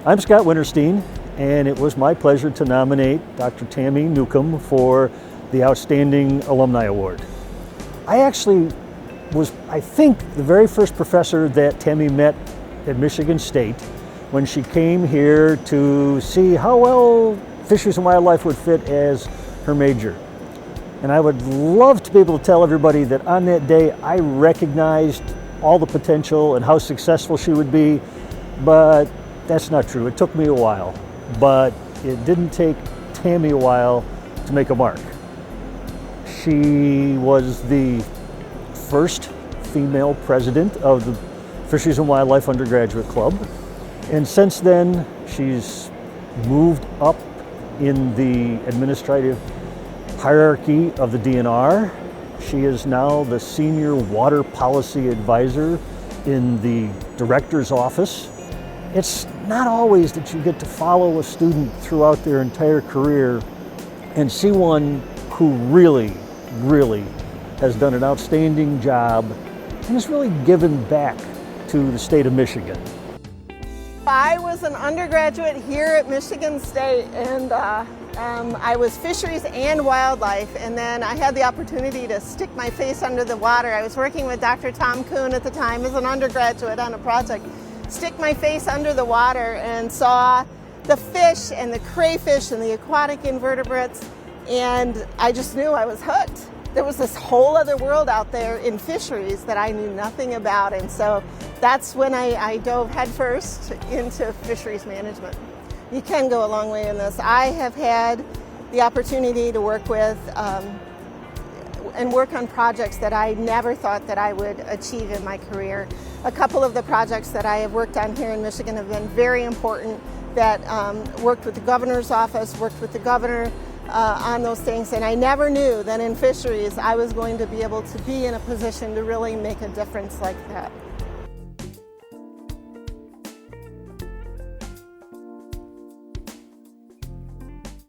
I'm Scott Winterstein, and it was my pleasure to nominate Dr. Tammy Newcomb for the Outstanding Alumni Award. I actually was, I think, the very first professor that Tammy met at Michigan State when she came here to see how well fisheries and wildlife would fit as her major. And I would love to be able to tell everybody that on that day I recognized all the potential and how successful she would be, but that's not true. It took me a while, but it didn't take Tammy a while to make a mark. She was the first female president of the Fisheries and Wildlife Undergraduate Club, and since then she's moved up in the administrative hierarchy of the DNR. She is now the Senior Water Policy Advisor in the Director's Office. It's not always that you get to follow a student throughout their entire career and see one who really has done an outstanding job and has really given back to the state of Michigan. I was an undergraduate here at Michigan State, and I was fisheries and wildlife, and then I had the opportunity to stick my face under the water. I was working with Dr. Tom Kuhn at the time as an undergraduate on a project. Stick my face under the water and saw the fish and the crayfish and the aquatic invertebrates, and I just knew I was hooked. There was this whole other world out there in fisheries that I knew nothing about, and so that's when I dove headfirst into fisheries management. You can go a long way in this. I have had the opportunity to work with and work on projects that I never thought that I would achieve in my career. A couple of the projects that I have worked on here in Michigan have been very important, that worked with the governor's office, worked with the governor on those things, and I never knew that in fisheries I was going to be able to be in a position to really make a difference like that.